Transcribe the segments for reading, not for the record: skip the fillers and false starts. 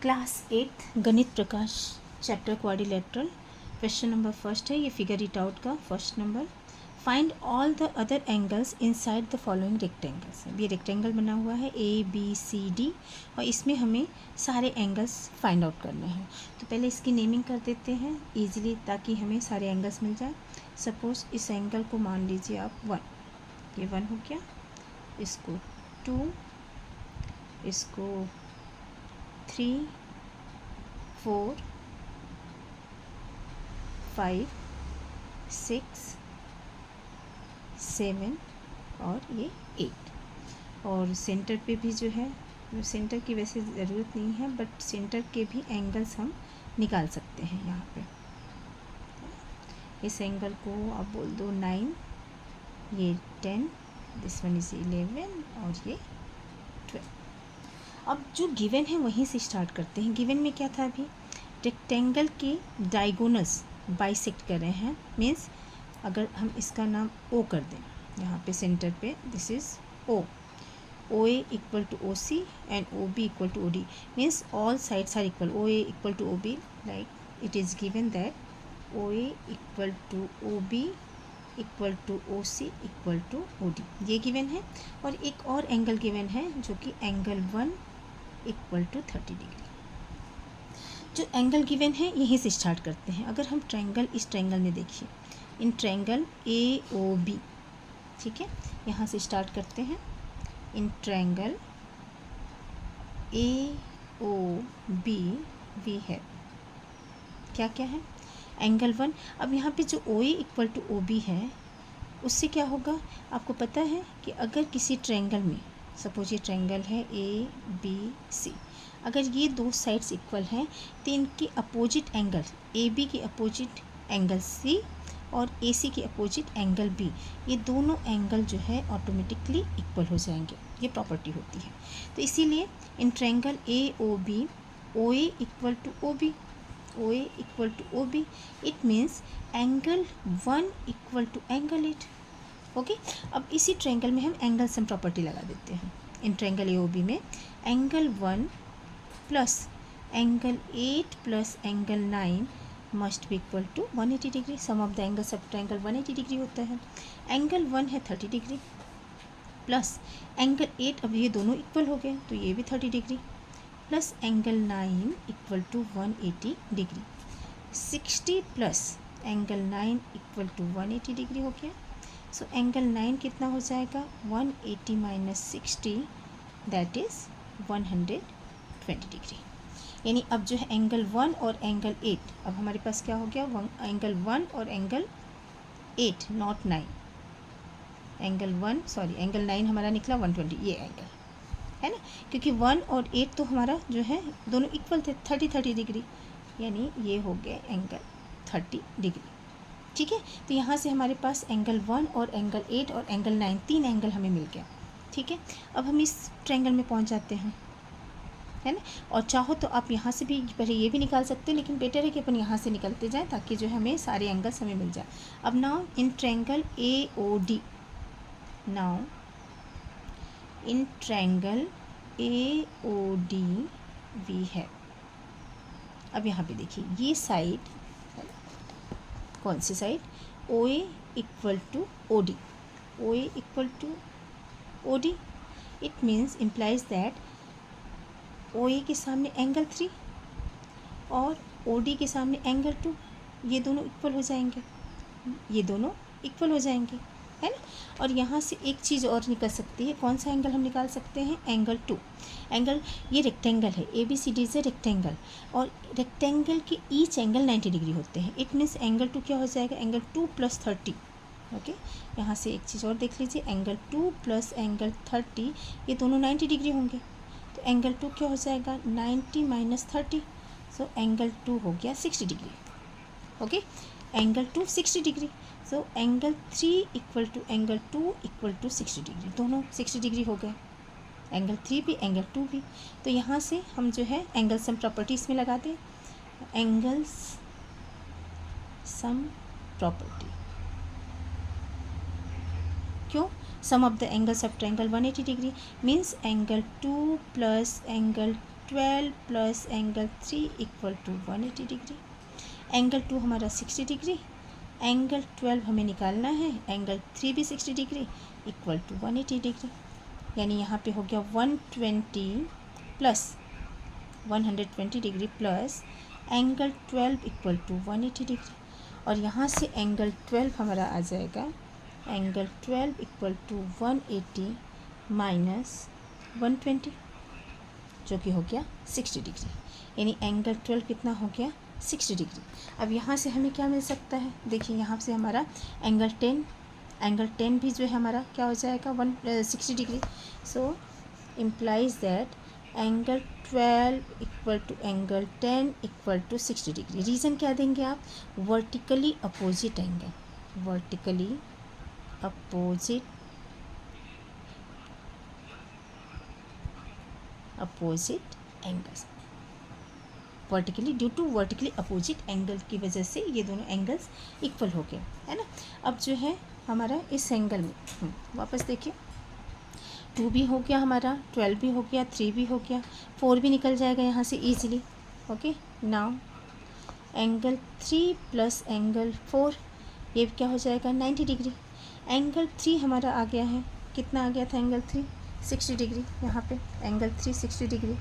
Class 8 Ganita Prakash chapter quadrilateral question number first है। ये figure it out का first number. Find all the other angles inside the following rectangles. ये rectangle बना हुआ है ABCD और इसमें हमें सारे एंगल्स फाइंड आउट करने हैं। तो पहले इसकी नेमिंग कर देते हैं ईजिली ताकि हमें सारे एंगल्स मिल जाए। सपोज इस एंगल को मान लीजिए आप 1, ये 1 हो गया, इसको 2, इसको 3, 4, 5, 6, 7 और ये 8। और सेंटर पे भी जो है, सेंटर की वैसे ज़रूरत नहीं है बट सेंटर के भी एंगल्स हम निकाल सकते हैं। यहाँ पे इस एंगल को आप बोल दो 9, ये 10, दिस वन इज़ 11 और ये 12। अब जो गिवन है वहीं से स्टार्ट करते हैं। गिवन में क्या था, अभी रेक्टेंगल के डायगोनल्स बाइसेक्ट कर रहे हैं। मीन्स अगर हम इसका नाम O कर दें, यहाँ पे सेंटर पे this is O, OA equal to OC and OB equal to OD। Means all sides are equal. OA equal to OB, like it is given that OA equal to OB equal to OC equal to OD, ये given है। और एक और angle given है जो कि angle 1 equal to 30 degree. जो angle given है यहीं से स्टार्ट करते हैं। अगर हम ट्रायंगल, इस ट्रायंगल में देखिए, इन ट्रायंगल AOB, ठीक है, यहाँ से स्टार्ट करते हैं। इन ट्रायंगल AOB वी है क्या क्या है, एंगल 1। अब यहाँ पे जो OA इक्वल टू OB है उससे क्या होगा, आपको पता है कि अगर किसी ट्रायंगल में, सपोज ये ट्रायंगल है ABC, अगर ये दो साइड्स इक्वल हैं तो इनके अपोजिट एंगल, AB की अपोजिट एंगल C और AC की अपोजिट एंगल B, ये दोनों एंगल जो है ऑटोमेटिकली इक्वल हो जाएंगे। ये प्रॉपर्टी होती है। तो इसीलिए in triangle AOB OA equal to OB, OA equal to OB, it means angle 1 equal to angle 8। Okay, अब इसी ट्रायंगल में हम एंगल सम प्रॉपर्टी लगा देते हैं। इन ट्रायंगल AOB में angle 1 plus angle 8 plus angle 9 must be equal to 180 degree. Sum of the angles of triangle 180 degree होता है। एंगल 1 है 30 डिग्री प्लस एंगल 8, अब ये दोनों इक्वल हो गए तो ये भी 30 degree plus angle 9 equal to 180 degree. 60 plus angle 9 equal to 180 degree हो गया। सो एंगल 9 कितना हो जाएगा, 180 माइनस 60, दैट इज़ 120 डिग्री। यानी अब जो है एंगल 1 और एंगल 8, अब हमारे पास क्या हो गया, एंगल 1 और एंगल 8, नॉट 9। एंगल 9 हमारा निकला 120, ये एंगल है ना, क्योंकि 1 और 8 तो हमारा जो है दोनों इक्वल थे, 30 डिग्री, यानी ये हो गया एंगल 30 डिग्री। ठीक है, तो यहाँ से हमारे पास एंगल 1 और एंगल 8 और एंगल 9, 3 एंगल हमें मिल गया। ठीक है, अब हम इस ट्रायंगल में पहुँच जाते हैं, है ना। और चाहो तो आप यहाँ से भी पहले ये भी निकाल सकते हैं, लेकिन बेटर है कि अपन यहाँ से निकलते जाएं ताकि जो है हमें सारे एंगल्स हमें मिल जाए। अब now in triangle AOD, now in triangle AOD we है। अब यहाँ पे देखिए ये साइड, कौन सी side, OA equal to OD, OA equal to OD, it means implies that OA के सामने एंगल 3 और OD के सामने एंगल 2, ये दोनों इक्वल हो जाएंगे, ये दोनों इक्वल हो जाएंगे, है ना। और यहाँ से एक चीज़ और निकल सकती है, कौन सा एंगल हम निकाल सकते हैं, एंगल 2। एंगल, ये रेक्टेंगल है, ABCD से रेक्टेंगल, और रेक्टेंगल के ईच एंगल 90 डिग्री होते हैं। इट मीन्स एंगल 2 क्या हो जाएगा, एंगल 2 प्लस 30। ओके, यहाँ से एक चीज़ और देख लीजिए, एंगल 2 प्लस एंगल 30, ये दोनों 90 डिग्री होंगे। तो एंगल 2 क्या हो जाएगा, 90 माइनस 30, सो एंगल 2 हो गया 60 degree. Okay, angle 2 60 degree, so angle 3 equal to angle 2 equal to 60 degree, दोनों 60 डिग्री हो गए, एंगल 3 भी एंगल 2 भी। तो यहाँ से हम जो है एंगल सम प्रॉपर्टीज़ में लगा दें, एंगल्स सम प्रॉपर्टी। क्यों, sum of the angles of triangle 180 degree means angle 2 plus angle 12 plus angle 3 equal to 180 degree. Angle 2 हमारा 60 डिग्री, एंगल 12 हमें निकालना है, एंगल 3 भी 60 डिग्री इक्वल टू 180 डिग्री। यानी यहाँ पे हो गया 120 plus 120 degree plus angle 12 equal to 180 degree. और यहाँ से एंगल 12 हमारा आ जाएगा, एंगल 12 इक्वल टू 180 माइनस 120 जो कि हो गया 60 डिग्री। यानी एंगल 12 कितना हो गया 60 डिग्री। अब यहाँ से हमें क्या मिल सकता है, देखिए यहाँ से हमारा एंगल 10 भी जो है हमारा क्या हो जाएगा 60 degree. So implies that angle 12 equal to angle 10 equal to 60 degree. Reason क्या देंगे आप, vertically opposite angle, vertically opposite angles, vertically due to vertically opposite angle की वजह से ये दोनों एंगल्स इक्वल हो गए, है ना। अब जो है हमारा इस एंगल में वापस देखिए 2 भी हो गया हमारा, 12 भी हो गया, 3 भी हो गया, 4 भी निकल जाएगा यहाँ से easily. Okay, now angle 3 plus angle 4 ये क्या हो जाएगा 90 डिग्री। एंगल 3 हमारा आ गया है, कितना आ गया था एंगल 3 60 डिग्री, यहाँ पे एंगल 3 60 डिग्री।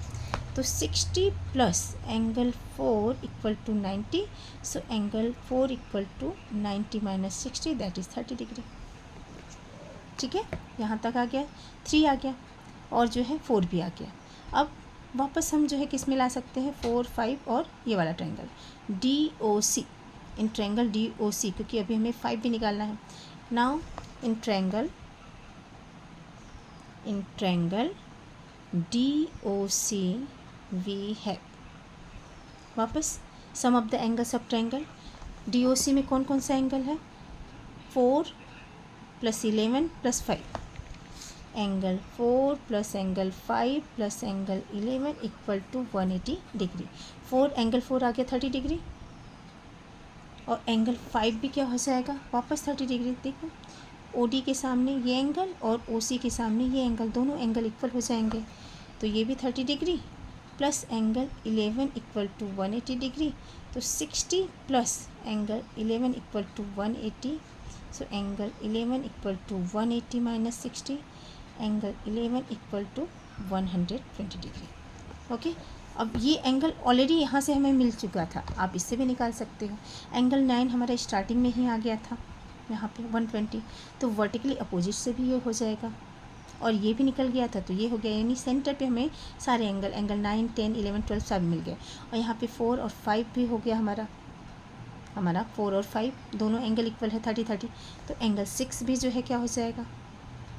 तो 60 plus angle 4 equal to 90, so angle 4 equal to 90 minus 60 that is 30 degree. ठीक है, यहाँ तक आ गया, 3 आ गया और जो है 4 भी आ गया। अब वापस हम जो है किस में ला सकते हैं 4, 5 और ये वाला triangle DOC, in triangle DOC, क्योंकि अभी हमें 5 भी निकालना है। Now in triangle DOC we है, वापस sum of the angles of triangle DOC में कौन कौन सा एंगल है 4 plus 11 plus 5, angle 4 plus angle 5 plus angle 11 equal to 180 degree. Angle 4 आ गया 30 डिग्री और एंगल 5 भी क्या हो जाएगा वापस 30 डिग्री। देखो OD के सामने ये एंगल और OC के सामने ये एंगल, दोनों एंगल इक्वल हो जाएंगे, तो ये भी 30 degree plus angle 11 equal to 180 degree. तो 60 plus angle 11 equal to 180, so angle 11 equal to 180 minus 60, angle 11 equal to 120 degree. Okay, अब ये एंगल ऑलरेडी यहाँ से हमें मिल चुका था, आप इससे भी निकाल सकते हो। एंगल 9 हमारा स्टार्टिंग में ही आ गया था यहाँ पे 120, तो वर्टिकली अपोजिट से भी ये हो जाएगा और ये भी निकल गया था, तो ये हो गया। यानी सेंटर पे हमें सारे एंगल 9, 10, 11, 12 सब मिल गए। और यहाँ पे 4 और 5 भी हो गया हमारा 4 और 5 दोनों एंगल इक्वल है 30, 30। तो एंगल 6 भी जो है क्या हो जाएगा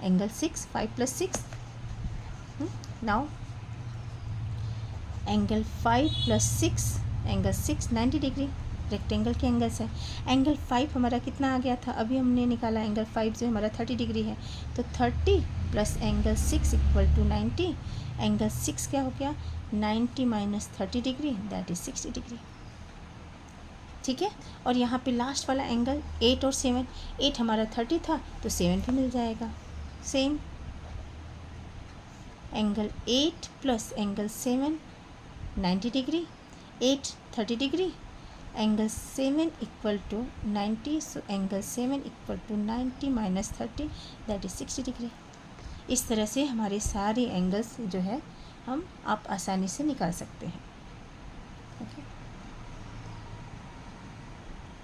angle 6, 5 plus 6। Now angle 5 plus 6, angle 6 90 degree, rectangle के एंगल्स है। एंगल 5 हमारा कितना आ गया था, अभी हमने निकाला एंगल 5 जो हमारा 30 डिग्री है, तो 30 plus angle 6 equal to 90, angle 6 क्या हो गया 90 minus 30 degree that is 60 degree. ठीक है, और यहाँ पे लास्ट वाला एंगल 8 और 7, 8 हमारा 30 था तो 7 भी मिल जाएगा। Same angle 8 plus angle 7 90 degree, 8 30 degree, angle 7 equal to 90, so angle 7 equal to 90 minus 30 that is 60 degree. इस तरह से हमारे सारे एंगल्स जो है आप आसानी से निकाल सकते हैं। ओके।